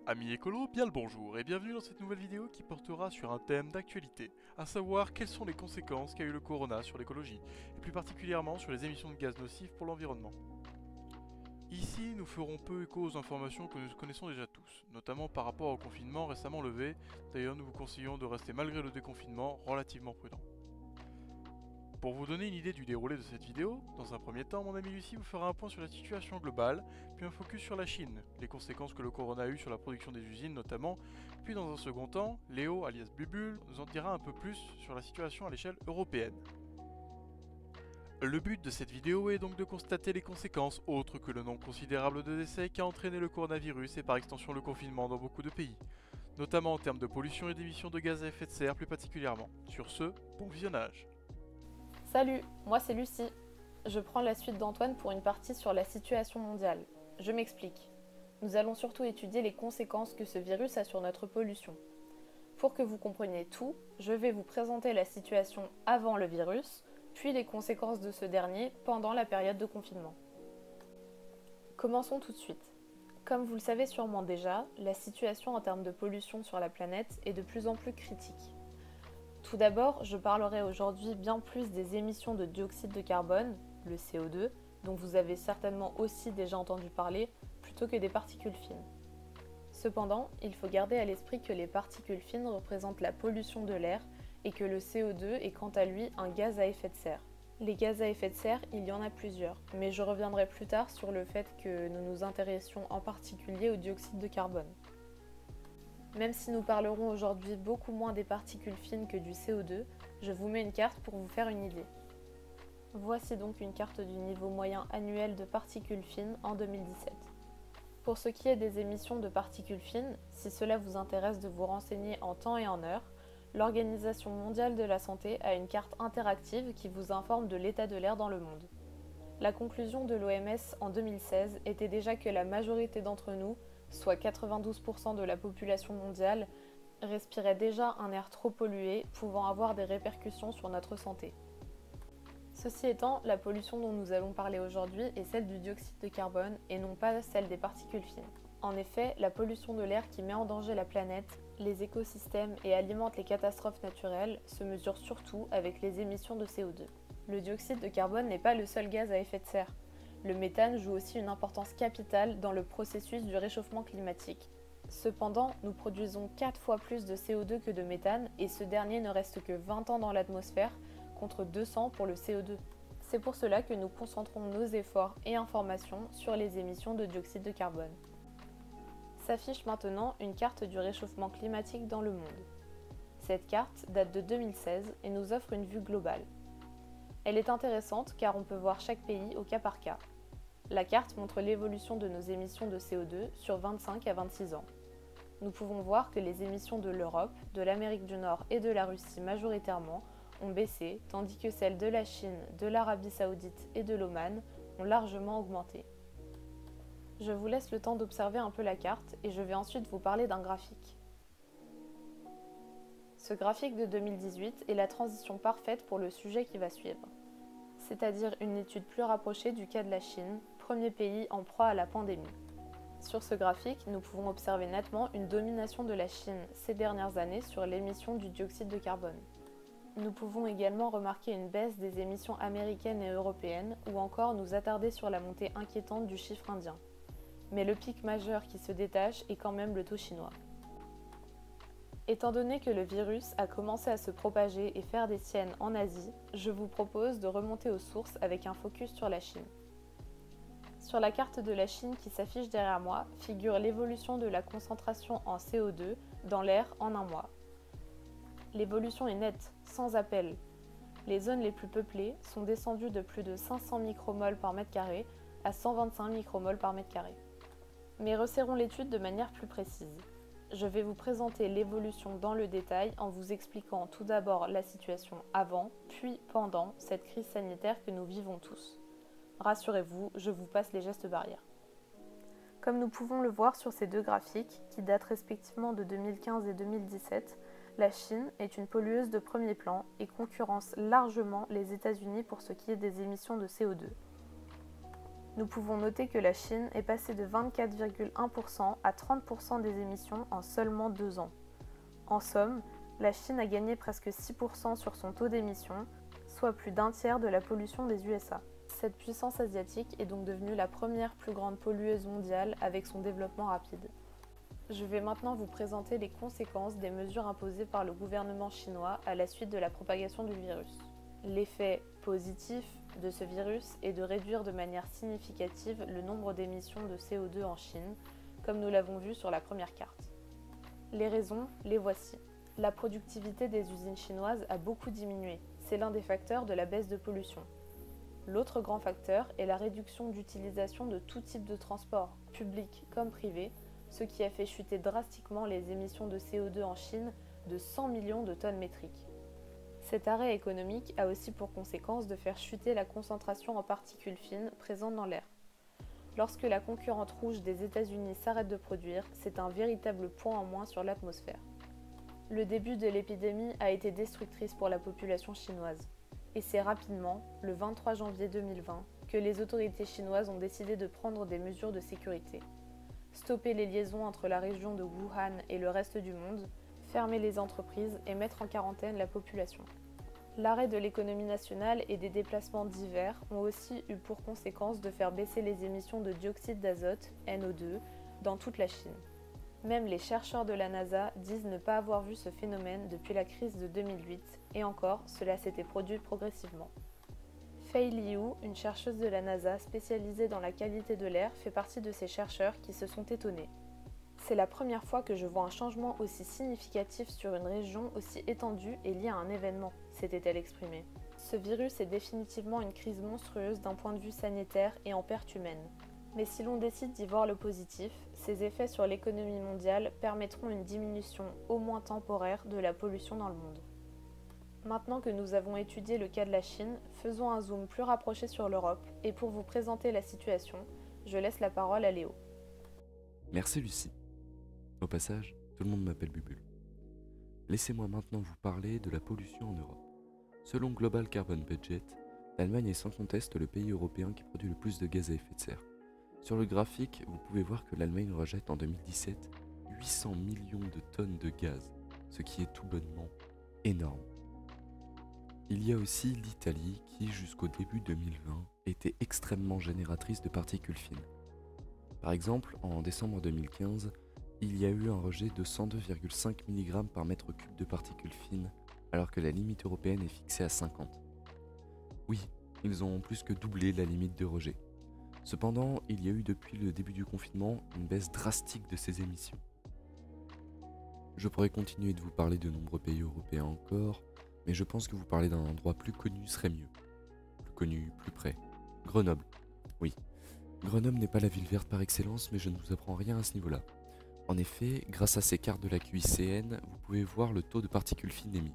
Amis écolos, bien le bonjour et bienvenue dans cette nouvelle vidéo qui portera sur un thème d'actualité, à savoir quelles sont les conséquences qu'a eu le corona sur l'écologie, et plus particulièrement sur les émissions de gaz nocifs pour l'environnement. Ici, nous ferons peu écho aux informations que nous connaissons déjà tous, notamment par rapport au confinement récemment levé. D'ailleurs, nous vous conseillons de rester malgré le déconfinement relativement prudent. Pour vous donner une idée du déroulé de cette vidéo, dans un premier temps, mon ami Lucie vous fera un point sur la situation globale, puis un focus sur la Chine, les conséquences que le corona a eues sur la production des usines notamment, puis dans un second temps, Léo, alias Bubule, nous en dira un peu plus sur la situation à l'échelle européenne. Le but de cette vidéo est donc de constater les conséquences autres que le nombre considérable de décès qu'a entraîné le coronavirus et par extension le confinement dans beaucoup de pays, notamment en termes de pollution et d'émissions de gaz à effet de serre plus particulièrement. Sur ce, bon visionnage. Salut, moi c'est Lucie. Je prends la suite d'Antoine pour une partie sur la situation mondiale. Je m'explique. Nous allons surtout étudier les conséquences que ce virus a sur notre pollution. Pour que vous compreniez tout, je vais vous présenter la situation avant le virus, puis les conséquences de ce dernier pendant la période de confinement. Commençons tout de suite. Comme vous le savez sûrement déjà, la situation en termes de pollution sur la planète est de plus en plus critique. Tout d'abord, je parlerai aujourd'hui bien plus des émissions de dioxyde de carbone, le CO2, dont vous avez certainement aussi déjà entendu parler, plutôt que des particules fines. Cependant, il faut garder à l'esprit que les particules fines représentent la pollution de l'air et que le CO2 est quant à lui un gaz à effet de serre. Les gaz à effet de serre, il y en a plusieurs, mais je reviendrai plus tard sur le fait que nous nous intéressions en particulier au dioxyde de carbone. Même si nous parlerons aujourd'hui beaucoup moins des particules fines que du CO2, je vous mets une carte pour vous faire une idée. Voici donc une carte du niveau moyen annuel de particules fines en 2017. Pour ce qui est des émissions de particules fines, si cela vous intéresse de vous renseigner en temps et en heure, l'Organisation mondiale de la santé a une carte interactive qui vous informe de l'état de l'air dans le monde. La conclusion de l'OMS en 2016 était déjà que la majorité d'entre nous, soit 92% de la population mondiale, respirait déjà un air trop pollué, pouvant avoir des répercussions sur notre santé. Ceci étant, la pollution dont nous allons parler aujourd'hui est celle du dioxyde de carbone et non pas celle des particules fines. En effet, la pollution de l'air qui met en danger la planète, les écosystèmes et alimente les catastrophes naturelles se mesure surtout avec les émissions de CO2. Le dioxyde de carbone n'est pas le seul gaz à effet de serre. Le méthane joue aussi une importance capitale dans le processus du réchauffement climatique. Cependant, nous produisons 4 fois plus de CO2 que de méthane et ce dernier ne reste que 20 ans dans l'atmosphère contre 200 pour le CO2. C'est pour cela que nous concentrons nos efforts et informations sur les émissions de dioxyde de carbone. S'affiche maintenant une carte du réchauffement climatique dans le monde. Cette carte date de 2016 et nous offre une vue globale. Elle est intéressante car on peut voir chaque pays au cas par cas. La carte montre l'évolution de nos émissions de CO2 sur 25 à 26 ans. Nous pouvons voir que les émissions de l'Europe, de l'Amérique du Nord et de la Russie majoritairement ont baissé, tandis que celles de la Chine, de l'Arabie Saoudite et de l'Oman ont largement augmenté. Je vous laisse le temps d'observer un peu la carte et je vais ensuite vous parler d'un graphique. Ce graphique de 2018 est la transition parfaite pour le sujet qui va suivre, c'est-à-dire une étude plus rapprochée du cas de la Chine, premier pays en proie à la pandémie. Sur ce graphique, nous pouvons observer nettement une domination de la Chine ces dernières années sur l'émission du dioxyde de carbone. Nous pouvons également remarquer une baisse des émissions américaines et européennes ou encore nous attarder sur la montée inquiétante du chiffre indien. Mais le pic majeur qui se détache est quand même le taux chinois. Étant donné que le virus a commencé à se propager et faire des siennes en Asie, je vous propose de remonter aux sources avec un focus sur la Chine. Sur la carte de la Chine qui s'affiche derrière moi figure l'évolution de la concentration en CO2 dans l'air en un mois. L'évolution est nette, sans appel. Les zones les plus peuplées sont descendues de plus de 500 micromoles par mètre carré à 125 micromoles par mètre carré. Mais resserrons l'étude de manière plus précise. Je vais vous présenter l'évolution dans le détail en vous expliquant tout d'abord la situation avant, puis pendant cette crise sanitaire que nous vivons tous. Rassurez-vous, je vous passe les gestes barrières. Comme nous pouvons le voir sur ces deux graphiques, qui datent respectivement de 2015 et 2017, la Chine est une pollueuse de premier plan et concurrence largement les États-Unis pour ce qui est des émissions de CO2. Nous pouvons noter que la Chine est passée de 24,1% à 30% des émissions en seulement 2 ans. En somme, la Chine a gagné presque 6% sur son taux d'émission, soit plus d'un tiers de la pollution des USA. Cette puissance asiatique est donc devenue la première plus grande pollueuse mondiale avec son développement rapide. Je vais maintenant vous présenter les conséquences des mesures imposées par le gouvernement chinois à la suite de la propagation du virus. L'effet positif de ce virus est de réduire de manière significative le nombre d'émissions de CO2 en Chine, comme nous l'avons vu sur la première carte. Les raisons, les voici. La productivité des usines chinoises a beaucoup diminué. C'est l'un des facteurs de la baisse de pollution. L'autre grand facteur est la réduction d'utilisation de tout type de transport, public comme privé, ce qui a fait chuter drastiquement les émissions de CO2 en Chine de 100 millions de tonnes métriques. Cet arrêt économique a aussi pour conséquence de faire chuter la concentration en particules fines présentes dans l'air. Lorsque la concurrente rouge des États-Unis s'arrête de produire, c'est un véritable point en moins sur l'atmosphère. Le début de l'épidémie a été destructrice pour la population chinoise. Et c'est rapidement, le 23 janvier 2020, que les autorités chinoises ont décidé de prendre des mesures de sécurité. Stopper les liaisons entre la région de Wuhan et le reste du monde, fermer les entreprises et mettre en quarantaine la population. L'arrêt de l'économie nationale et des déplacements divers ont aussi eu pour conséquence de faire baisser les émissions de dioxyde d'azote, NO2, dans toute la Chine. Même les chercheurs de la NASA disent ne pas avoir vu ce phénomène depuis la crise de 2008, et encore, cela s'était produit progressivement. Fei Liu, une chercheuse de la NASA spécialisée dans la qualité de l'air, fait partie de ces chercheurs qui se sont étonnés. C'est la première fois que je vois un changement aussi significatif sur une région aussi étendue et liée à un événement, s'était-elle exprimée. Ce virus est définitivement une crise monstrueuse d'un point de vue sanitaire et en perte humaine. Mais si l'on décide d'y voir le positif, ses effets sur l'économie mondiale permettront une diminution au moins temporaire de la pollution dans le monde. Maintenant que nous avons étudié le cas de la Chine, faisons un zoom plus rapproché sur l'Europe et pour vous présenter la situation, je laisse la parole à Léo. Merci Lucie. Au passage, tout le monde m'appelle Bubule. Laissez-moi maintenant vous parler de la pollution en Europe. Selon Global Carbon Budget, l'Allemagne est sans conteste le pays européen qui produit le plus de gaz à effet de serre. Sur le graphique, vous pouvez voir que l'Allemagne rejette en 2017 800 millions de tonnes de gaz, ce qui est tout bonnement énorme. Il y a aussi l'Italie qui, jusqu'au début 2020, était extrêmement génératrice de particules fines. Par exemple, en décembre 2015, il y a eu un rejet de 102,5 mg par mètre cube de particules fines, alors que la limite européenne est fixée à 50. Oui, ils ont plus que doublé la limite de rejet. Cependant, il y a eu depuis le début du confinement une baisse drastique de ces émissions. Je pourrais continuer de vous parler de nombreux pays européens encore, mais je pense que vous parler d'un endroit plus connu serait mieux. Plus connu, plus près. Grenoble. Oui. Grenoble n'est pas la ville verte par excellence, mais je ne vous apprends rien à ce niveau-là. En effet, grâce à ces cartes de la QICN, vous pouvez voir le taux de particules fines émis.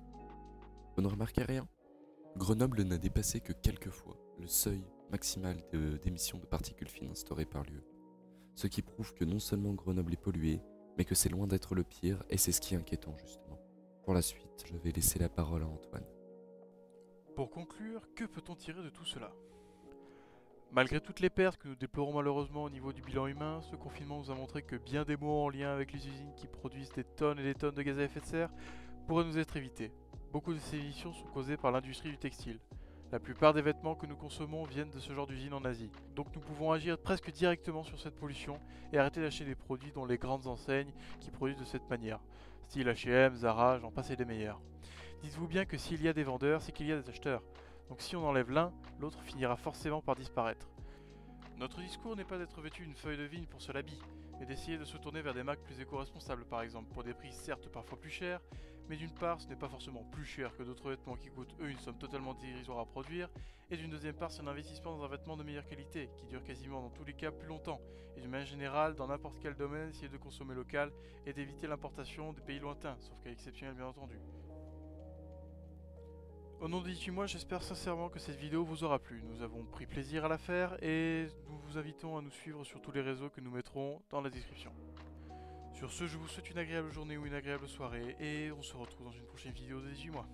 Vous ne remarquez rien ? Grenoble n'a dépassé que quelques fois le seuil maximal d'émission de particules fines instauré par l'UE. Ce qui prouve que non seulement Grenoble est pollué, mais que c'est loin d'être le pire, et c'est ce qui est inquiétant justement. Pour la suite, je vais laisser la parole à Antoine. Pour conclure, que peut-on tirer de tout cela ? Malgré toutes les pertes que nous déplorons malheureusement au niveau du bilan humain, ce confinement nous a montré que bien des maux en lien avec les usines qui produisent des tonnes et des tonnes de gaz à effet de serre pourraient nous être évités. Beaucoup de ces émissions sont causées par l'industrie du textile. La plupart des vêtements que nous consommons viennent de ce genre d'usine en Asie. Donc nous pouvons agir presque directement sur cette pollution et arrêter d'acheter des produits dont les grandes enseignes qui produisent de cette manière. Style H&M, Zara, j'en passe et des meilleurs. Dites-vous bien que s'il y a des vendeurs, c'est qu'il y a des acheteurs. Donc si on enlève l'un, l'autre finira forcément par disparaître. Notre discours n'est pas d'être vêtu d'une feuille de vigne pour se l'habiller, mais d'essayer de se tourner vers des marques plus éco-responsables par exemple, pour des prix certes parfois plus chers, mais d'une part ce n'est pas forcément plus cher que d'autres vêtements qui coûtent eux une somme totalement dérisoire à produire, et d'une deuxième part c'est un investissement dans un vêtement de meilleure qualité, qui dure quasiment dans tous les cas plus longtemps, et d'une manière générale dans n'importe quel domaine essayer de consommer local et d'éviter l'importation des pays lointains, sauf cas exceptionnel bien entendu. Au nom de 18 mois, j'espère sincèrement que cette vidéo vous aura plu. Nous avons pris plaisir à la faire et nous vous invitons à nous suivre sur tous les réseaux que nous mettrons dans la description. Sur ce, je vous souhaite une agréable journée ou une agréable soirée et on se retrouve dans une prochaine vidéo de 18 mois.